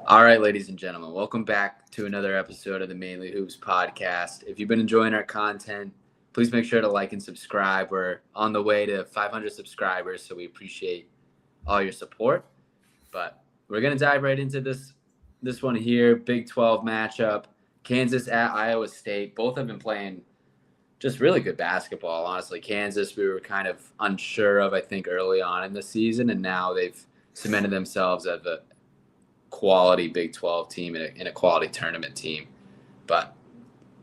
All right, ladies and gentlemen, welcome back to another episode of the Mainly Hoops podcast. If you've been enjoying our content, please make sure to like and subscribe. We're on the way to 500 subscribers, so we appreciate all your support. But we're going to dive right into this one here, Big 12 matchup, Kansas at Iowa State. Both have been playing just really good basketball, honestly. Kansas, we were kind of unsure of, I think, early on in the season, and now they've cemented themselves as a quality Big 12 team and a quality tournament team. But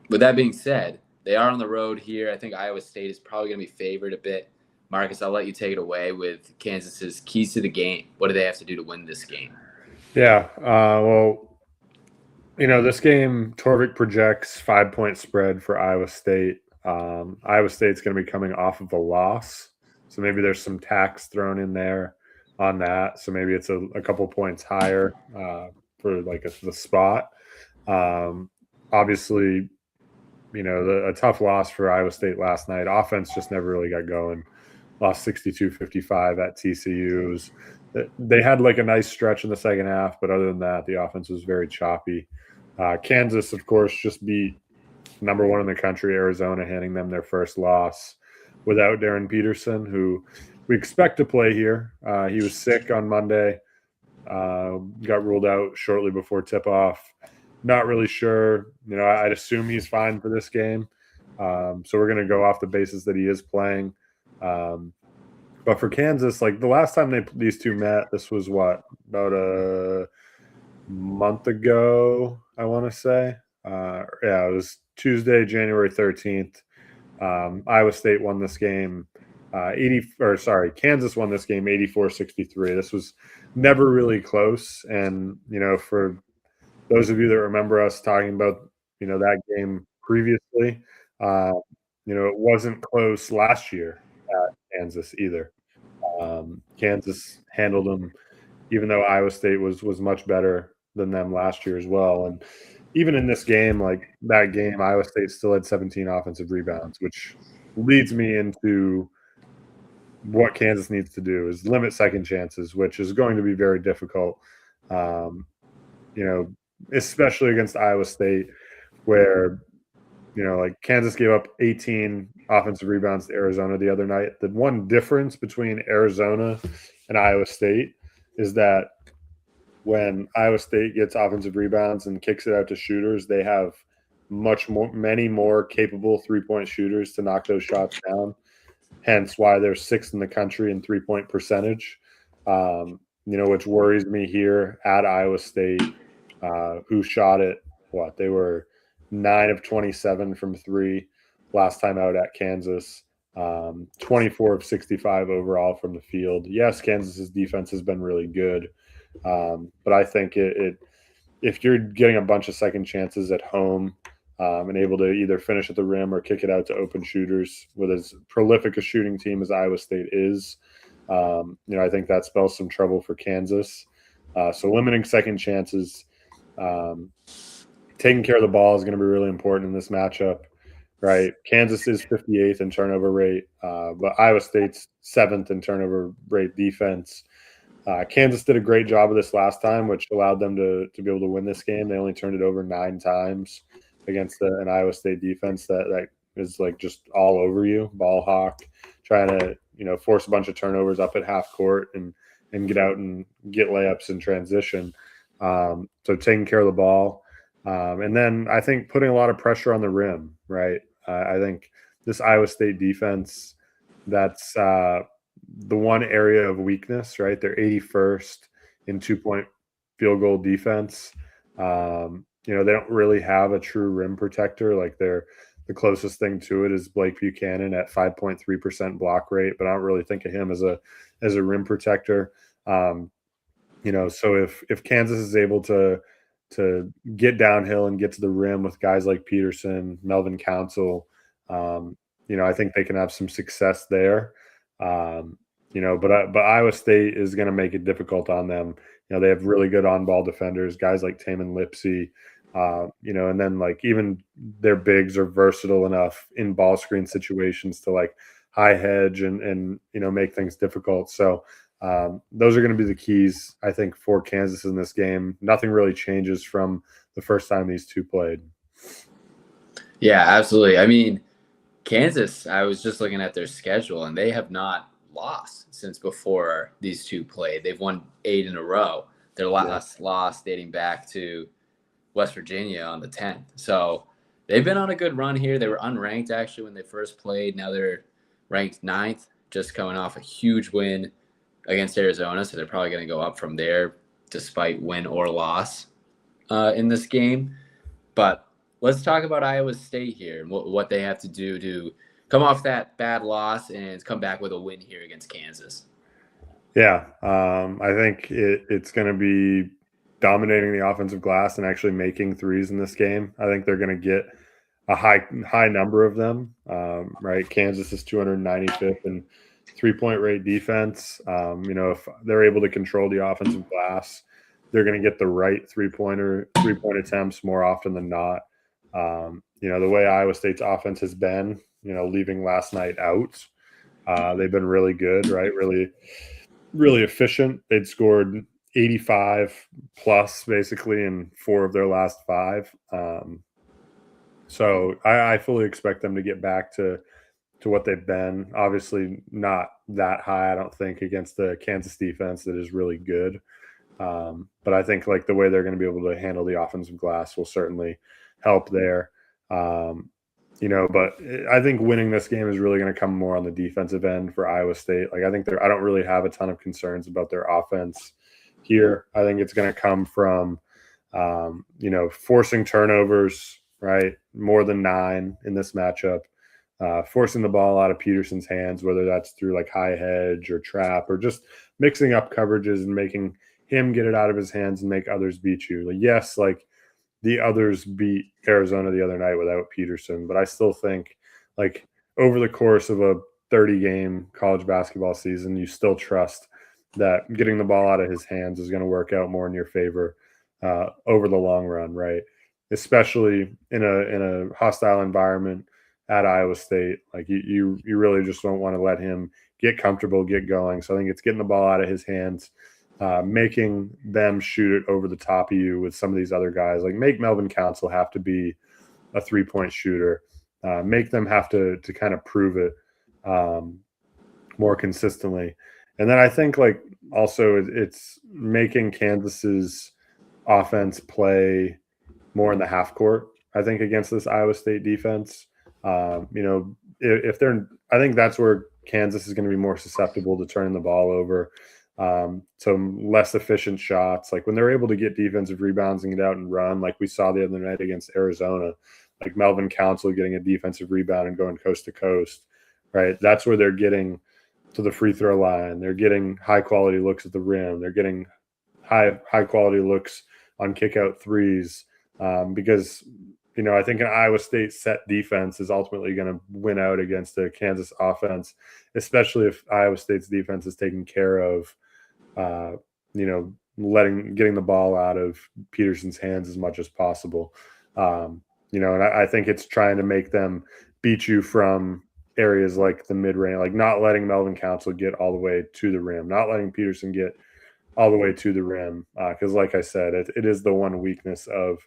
with that being said, they are on the road here. I think Iowa State is probably going to be favored a bit. Marcus, I'll let you take it away with Kansas's keys to the game. What do they have to do to win this game? Yeah, this game, Torvik projects 5-point spread for Iowa State. Iowa State's going to be coming off of a loss, so maybe there's some tax thrown in there on that. So maybe it's a couple points higher for the spot. Obviously, a tough loss for Iowa State last night. Offense just never really got going. Lost 62-55 at TCU. They had a nice stretch in the second half, but other than that, the offense was very choppy. Kansas, of course, just beat number one in the country, Arizona, handing them their first loss without Darren Peterson, who we expect to play here. He was sick on Monday, got ruled out shortly before tip-off. Not really sure. I'd assume he's fine for this game. So we're going to go off the basis that he is playing. But for Kansas, the last time these two met, this was about a month ago, I want to say. It was Tuesday, January 13th. Iowa State won this game. Kansas won this game 84-63. This was never really close. And, for those of you that remember us talking about, that game previously, it wasn't close last year at Kansas either. Kansas handled them, even though Iowa State was much better than them last year as well. And even in this game, that game, Iowa State still had 17 offensive rebounds, which leads me into what Kansas needs to do is limit second chances, which is going to be very difficult, especially against Iowa State, where, Kansas gave up 18 offensive rebounds to Arizona the other night. The one difference between Arizona and Iowa State is that when Iowa State gets offensive rebounds and kicks it out to shooters, they have many more capable three-point shooters to knock those shots down. Hence why they're sixth in the country in three-point percentage, which worries me here at Iowa State, who shot it, they were 9 of 27 from three last time out at Kansas, 24 of 65 overall from the field. Yes, Kansas's defense has been really good, but I think if you're getting a bunch of second chances at home and able to either finish at the rim or kick it out to open shooters with as prolific a shooting team as Iowa State is, I think that spells some trouble for Kansas. So limiting second chances, taking care of the ball is going to be really important in this matchup, right? Kansas is 58th in turnover rate, but Iowa State's 7th in turnover rate defense. Kansas did a great job of this last time, which allowed them to be able to win this game. They only turned it over 9 times against an Iowa State defense that is just all over you, ball hawk, trying to force a bunch of turnovers up at half court and get out and get layups in transition. So taking care of the ball. And then I think putting a lot of pressure on the rim, right? I think this Iowa State defense, that's the one area of weakness, right? They're 81st in 2-point field goal defense. They don't really have a true rim protector. The closest thing to it is Blake Buchanan at 5.3% block rate, but I don't really think of him as a rim protector. So if Kansas is able to get downhill and get to the rim with guys like Peterson, Melvin Council, I think they can have some success there. But Iowa State is going to make it difficult on them. They have really good on-ball defenders, guys like Taman Lipsey, and then even their bigs are versatile enough in ball screen situations to high hedge and make things difficult. So Those are going to be the keys, I think, for Kansas in this game. Nothing really changes from the first time these two played. Yeah, absolutely. I mean, Kansas, I was just looking at their schedule, and they have not lost since before these two played. They've won 8 in a row. Their last loss dating back to West Virginia on the 10th. So they've been on a good run here. They were unranked, actually, when they first played. Now they're ranked 9th, just coming off a huge win against Arizona. So they're probably going to go up from there despite win or loss in this game. But let's talk about Iowa State here and what they have to do to come off that bad loss and come back with a win here against Kansas. Yeah, I think it's going to be dominating the offensive glass and actually making threes in this game. I think they're going to get a high number of them. Right, Kansas is 295th in three-point rate defense. If they're able to control the offensive glass, they're going to get the right three-point attempts more often than not. The way Iowa State's offense has been, leaving last night out, they've been really good, right? Really, really efficient. They'd scored 85 plus basically in 4 of their last 5. So I fully expect them to get back to what they've been. Obviously not that high, I don't think, against the Kansas defense that is really good. But I think like the way they're going to be able to handle the offensive glass will certainly help there. But I think winning this game is really going to come more on the defensive end for Iowa State. Like I don't really have a ton of concerns about their offense here. I think it's going to come from, forcing turnovers, right? More than 9 in this matchup, forcing the ball out of Peterson's hands, whether that's through like high hedge or trap or just mixing up coverages and making him get it out of his hands and make others beat you. Like, yes, like the others beat Arizona the other night without Peterson, but I still think like over the course of a 30-game college basketball season, you still trust that getting the ball out of his hands is going to work out more in your favor over the long run, right? Especially in a hostile environment at Iowa State. Like you really just don't want to let him get comfortable, get going. So I think it's getting the ball out of his hands, making them shoot it over the top of you with some of these other guys. Like make Melvin Council have to be a 3-point shooter. Make them have to kind of prove it more consistently. And then I think like also it's making Kansas's offense play more in the half court, I think, against this Iowa State defense. If they're, I think that's where Kansas is going to be more susceptible to turning the ball over. Some less efficient shots, like when they're able to get defensive rebounds and get out and run, like we saw the other night against Arizona, like Melvin Council getting a defensive rebound and going coast to coast, right? That's where they're getting to the free throw line. They're getting high quality looks at the rim. They're getting high quality looks on kick out threes, because I think an Iowa State set defense is ultimately going to win out against a Kansas offense, especially if Iowa State's defense is taking care of, getting the ball out of Peterson's hands as much as possible. And I think it's trying to make them beat you from areas like the mid-range, like not letting Melvin Council get all the way to the rim, not letting Peterson get all the way to the rim. Because like I said, it is the one weakness of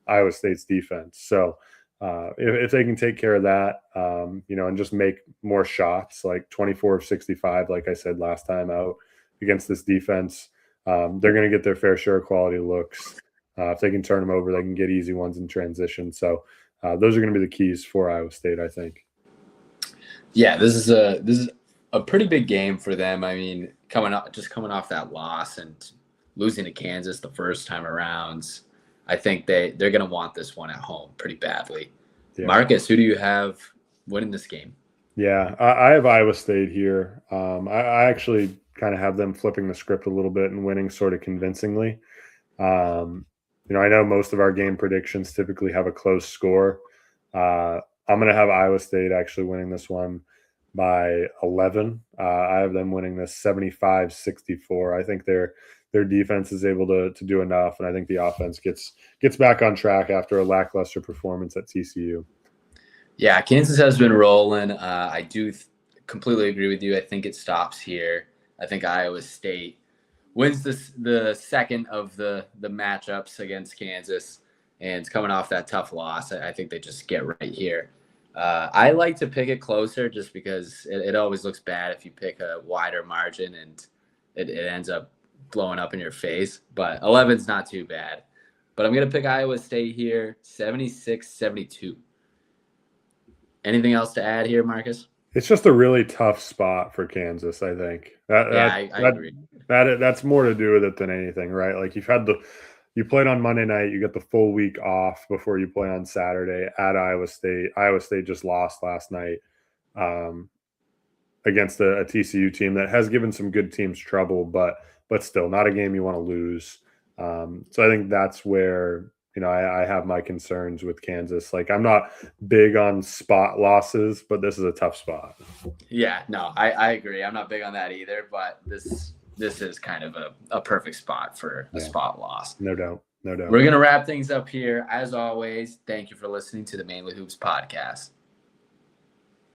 Iowa State's defense. So if they can take care of that, and just make more shots, like 24 of 65, like I said last time out against this defense, they're going to get their fair share of quality looks. If they can turn them over, they can get easy ones in transition. So those are going to be the keys for Iowa State, I think. Yeah, this is a pretty big game for them. I mean, coming off that loss and losing to Kansas the first time around, I think they're going to want this one at home pretty badly. Yeah. Marcus, who do you have winning this game? Yeah, I have Iowa State here. I actually kind of have them flipping the script a little bit and winning sort of convincingly. I know most of our game predictions typically have a close score. I'm going to have Iowa State actually winning this one by 11. I have them winning this 75-64. I think their defense is able to do enough, and I think the offense gets back on track after a lackluster performance at TCU. Yeah, Kansas has been rolling. I do completely agree with you. I think it stops here. I think Iowa State wins the second of the matchups against Kansas, and coming off that tough loss, I think they just get right here. I like to pick it closer just because it always looks bad if you pick a wider margin and it ends up blowing up in your face. But 11's not too bad. But I'm going to pick Iowa State here, 76-72. Anything else to add here, Marcus? It's just a really tough spot for Kansas, I think. I agree. That's more to do with it than anything, right? Like you played on Monday night, you get the full week off before you play on Saturday at Iowa State. Iowa State just lost last night against a TCU team that has given some good teams trouble, but still not a game you want to lose. So I think that's where, I have my concerns with Kansas. Like, I'm not big on spot losses, but this is a tough spot. Yeah, no, I agree. I'm not big on that either, but this is kind of a perfect spot for a spot loss. No doubt. We're going to wrap things up here. As always, thank you for listening to the Mainly Hoops podcast.